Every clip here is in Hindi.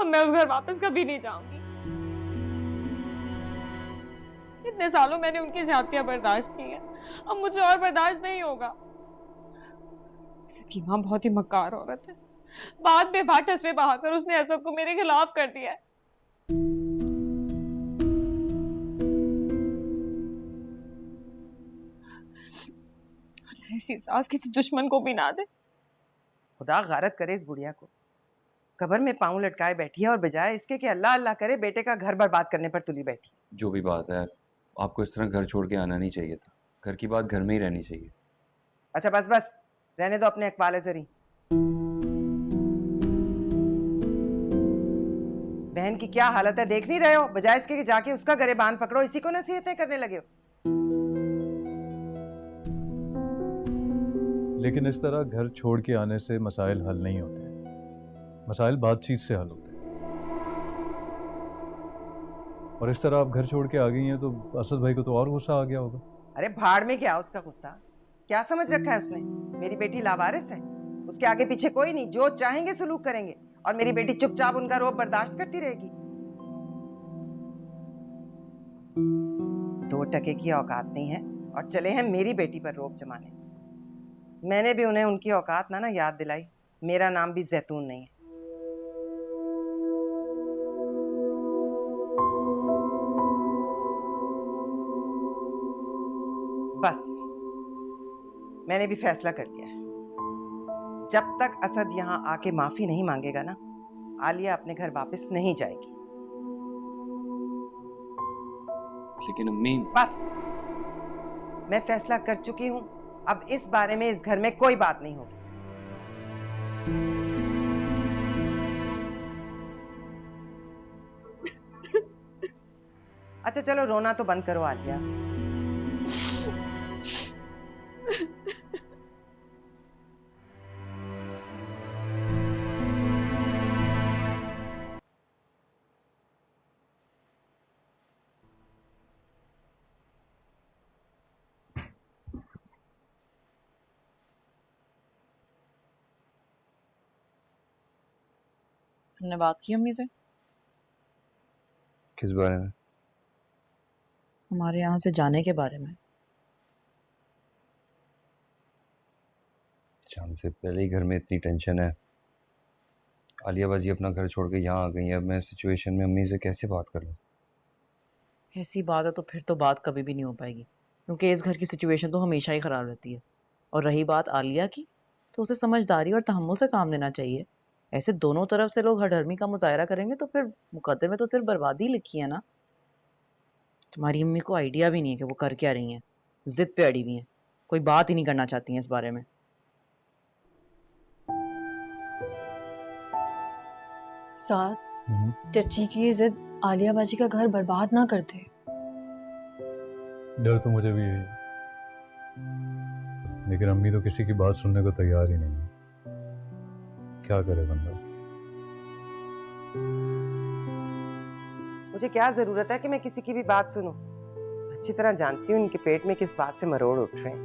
अब मैं उस घर वापस कभी नहीं जाऊंगी। इतने सालों मैंने उनकी ज्यादतियां बर्दाश्त की है, अब मुझे और बर्दाश्त नहीं होगा। असद की माँ बहुत ही मक्कार औरत है। बात बेबाक हंसवे बहाकर उसने असद को मेरे खिलाफ कर दिया है। ऐसी सास किसी दुश्मन को भी ना दे। खुदा गारत करे इस बुढ़िया को, कब्र में पांव लटकाए बैठी है और बजाय इसके कि अल्लाह अल्लाह करे बेटे का घर बर्बाद करने पर तुली बैठी। जो भी बात है, आपको इस तरह घर छोड़ के आना नहीं चाहिए था। घर की बात घर में ही रहनी चाहिए। अच्छा बस बस, रहने दो अपने अकवाले जरी। बहन की क्या हालत है देख नहीं रहे हो? बजाय इसके कि जाके उसका गरेबान पकड़ो, इसी को नसीहतें करने लगे हो। लेकिन इस तरह घर छोड़ के आने से मसाइल हल नहीं होते, मसाइल बातचीत से हल होते हैं। और इस तरह आप घर छोड़ के आ गई हैं तो असद भाई को तो और गुस्सा आ गया होगा। अरे भाड़ में क्या उसका गुस्सा, क्या समझ रखा है उसने? मेरी बेटी लावारिस है, उसके आगे पीछे कोई नहीं, जो चाहेंगे सुलूक करेंगे और मेरी बेटी चुपचाप उनका रोब बर्दाश्त करती रहेगी। 2 टके की औकात नहीं है और चले हैं मेरी बेटी पर रोब जमाने। मैंने भी उन्हें उनकी औकात ना याद दिलाई। मेरा नाम भी जैतून नहीं है। बस मैंने भी फैसला कर लिया है, जब तक असद यहां आके माफी नहीं मांगेगा ना, आलिया अपने घर वापस नहीं जाएगी। लेकिन अम्मी, बस मैं फैसला कर चुकी हूं, अब इस बारे में इस घर में कोई बात नहीं होगी। अच्छा चलो रोना तो बंद करो आलिया। हमने बात की अम्मी से किस बारे में? हमारे यहाँ से जाने के बारे में। जान से पहले ही घर में इतनी टेंशन है। आलिया बाजी अपना घर छोड़ के यहाँ आ गई है। अब मैं सिचुएशन में अम्मी से कैसे बात कर लूँ? ऐसी बात है तो फिर तो बात कभी भी नहीं हो पाएगी, क्योंकि इस घर की सिचुएशन तो हमेशा ही ख़राब रहती है। और रही बात आलिया की, तो उसे समझदारी और तहम्मुल से काम लेना चाहिए। ऐसे दोनों तरफ से लोग हठधर्मी का मुजाहरा करेंगे तो फिर मुकद्दर में तो सिर्फ बर्बादी लिखी है ना। तुम्हारी अम्मी को आइडिया भी नहीं है कि वो कर क्या रही हैं। जिद पे अड़ी हुई हैं, कोई बात ही नहीं करना चाहती हैं इस बारे में। साथ चची की जिद आलिया बाजी का घर बर्बाद ना करते। डर तो मुझे भी यही है, लेकिन अम्मी तो किसी की बात सुनने को तैयार ही नहीं है। क्या करे बंदा। मुझे क्या जरूरत है कि मैं किसी की भी बात सुनूं? अच्छी तरह जानती हूँ इनके पेट में किस बात से मरोड़ उठ रहे हैं।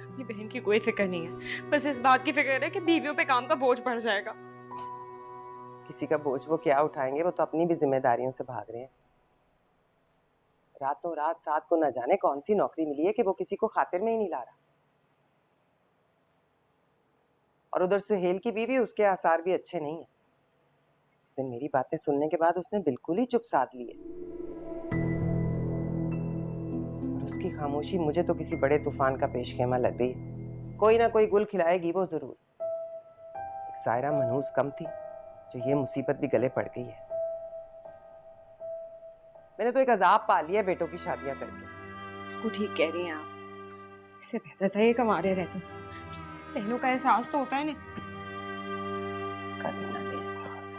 अपनी बहन की कोई फिक्र नहीं है, बस इस बात की फिक्र है कि बीवियों पे काम का बोझ बढ़ जाएगा। किसी का बोझ वो क्या उठाएंगे, वो तो अपनी भी जिम्मेदारियों से भाग रहे हैं। रातों रात साथ को न जाने कौन सी नौकरी मिली है कि वो किसी को खातिर में ही नहीं ला रहा। और उधर सुहेल की बीवी, उसके आसार भी अच्छे नहीं है। उस दिन मेरी बातें सुनने के बाद उसने बिल्कुल ही चुप साध ली है, और उसकी खामोशी मुझे तो किसी बड़े तूफान का पेशखेमा लग रही है। कोई ना कोई गुल खिलाएगी वो जरूर। एक सायरा मनहूस कम थी जो ये मुसीबत भी गले पड़ गई है। मैंने तो एक अजाब पा लिया बेटों की शादियां करके। वो ठीक कह रही हैं आप, इससे बेहतर था ये कमारे रहते। बहनों का एहसास तो होता है ना। करना भी एहसास।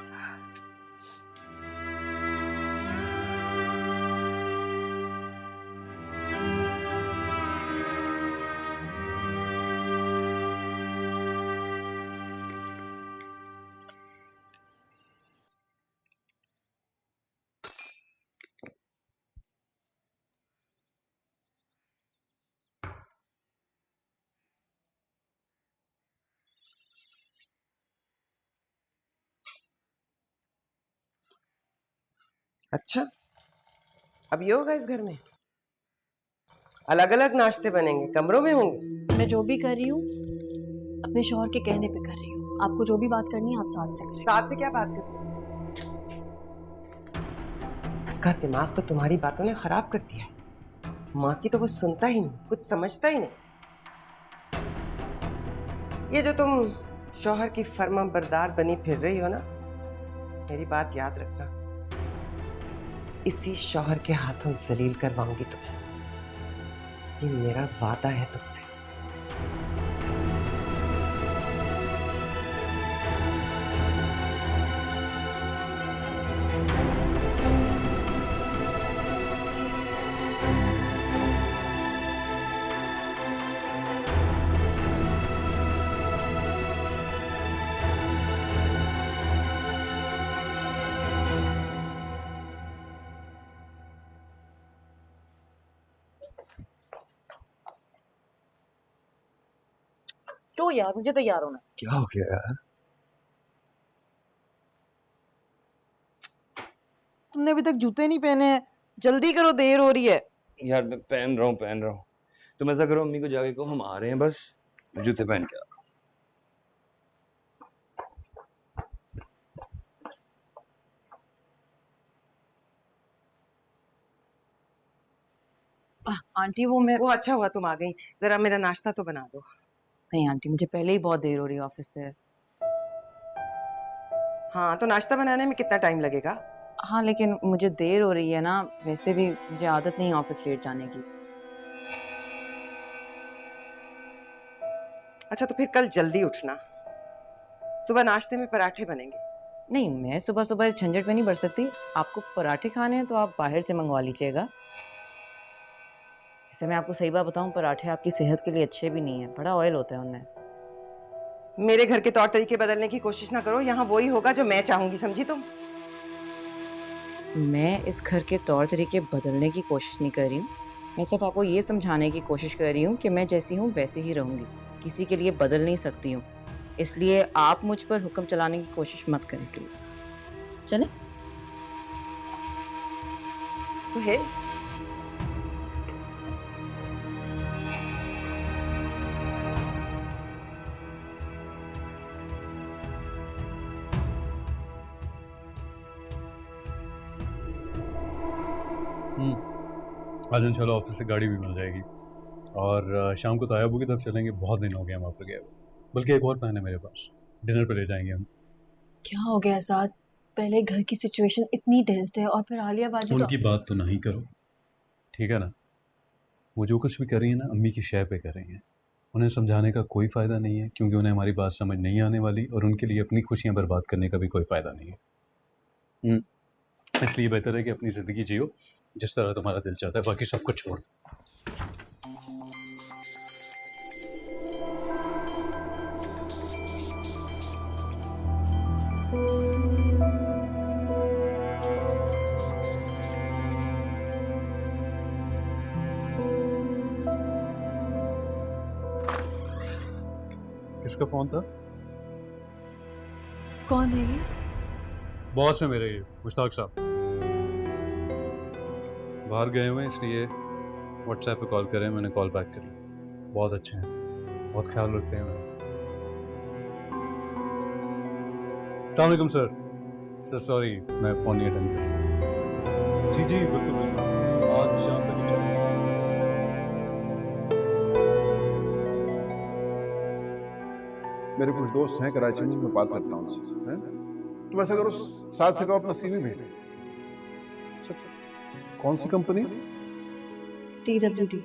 अच्छा, अब ये होगा इस घर में? अलग अलग नाश्ते बनेंगे, कमरों में होंगे? मैं जो भी कर रही हूँ अपने शौहर के कहने पे कर रही हूँ। आपको जो भी बात करनी है आप साथ से करें। साथ से क्या बात करती? उसका दिमाग तो तुम्हारी बातों ने खराब कर दिया है। माँ की तो वो सुनता ही नहीं, कुछ समझता ही नहीं। ये जो तुम शौहर की फर्मा बरदार बनी फिर रही हो ना, मेरी बात याद रखना, इसी शौहर के हाथों जलील करवाऊंगी तुम्हें। ये मेरा वादा है तुमसे। तो यार मुझे तैयार होना है। क्या हो गया यार? तुमने अभी तक जूते नहीं पहने हैं, जल्दी करो, देर हो रही है। यार मैं पहन रहा हूँ। तुम ऐसा करो, अम्मी को जाके कहो हम आ रहे हैं, बस मैं जूते पहन के आ रहा आंटी वो वो अच्छा हुआ तुम आ गई। जरा मेरा नाश्ता तो बना दो। नहीं आंटी, मुझे पहले ही बहुत देर हो रही है ऑफिस से। हाँ, तो नाश्ता बनाने में कितना टाइम लगेगा? हाँ लेकिन मुझे देर हो रही है ना, वैसे भी मुझे आदत नहीं है ऑफिस लेट जाने की। अच्छा, तो फिर कल जल्दी उठना, सुबह नाश्ते में पराठे बनेंगे। नहीं, मैं सुबह सुबह इस झंझट में नहीं बढ़ सकती। आपको पराठे खाने हैं तो आप बाहर से मंगवा लीजिएगा। वैसे मैं आपको सही बात बताऊं, पराठे आपकी सेहत के लिए अच्छे भी नहीं है, बड़ा ऑयल होता है उनमें। मेरे घर के तौर तरीके बदलने की कोशिश ना करो, यहाँ वही होगा जो मैं चाहूंगी, समझी तुम? मैं इस घर के तौर तरीके बदलने की कोशिश नहीं कर रही हूँ। मैं सिर्फ आपको ये समझाने की कोशिश कर रही हूँ कि मैं जैसी हूँ वैसे ही रहूँगी, किसी के लिए बदल नहीं सकती हूँ। इसलिए आप मुझ पर हुक्म चलाने की कोशिश मत करें प्लीज़। चलें? सुहेल, आज इंशाल्लाह ऑफिस से गाड़ी भी मिल जाएगी और शाम को तायाबू की तरफ चलेंगे। बहुत दिन हो गए हम वहाँ पर गए हुए। बल्कि एक और प्लान है मेरे पास, डिनर पे ले जाएंगे हम। क्या हो गया साथ? पहले घर की सिचुएशन इतनी टेंस्ड है और फिर आलिया बाजी उनकी बात तो नहीं करो, ठीक है ना? वो जो कुछ भी कर रही है ना, अम्मी की शय पे कर रही हैं। उन्हें समझाने का कोई फ़ायदा नहीं है, क्योंकि उन्हें हमारी बात समझ नहीं आने वाली और उनके लिए अपनी खुशियाँ बर्बाद करने का भी कोई फ़ायदा नहीं है। इसलिए बेहतर है कि अपनी ज़िंदगी जियो जिस तरह तुम्हारा दिल चाहता है, बाकी सब कुछ छोड़ दो। किसका फ़ोन था? कौन है ये? बॉस है मेरे, ये मुश्ताक साहब। बाहर गए हुए हैं इसलिए व्हाट्सएप पे कॉल करें, मैंने कॉल बैक कर लिया। बहुत अच्छे हैं, बहुत ख्याल रखते हैं मेरा। अस्सलाम सर सॉरी मैं फ़ोन नहीं अटेंड कर सकता। जी बिल्कुल बिल्कुल, आज शाम तक ही चाहिए। मेरे कुछ दोस्त हैं कराची में, मैं बात करता हूँ उनसे। तुम ऐसा करो, साथ से कहो अपना सीवी भेजो। कौन सी कंपनी? TWD।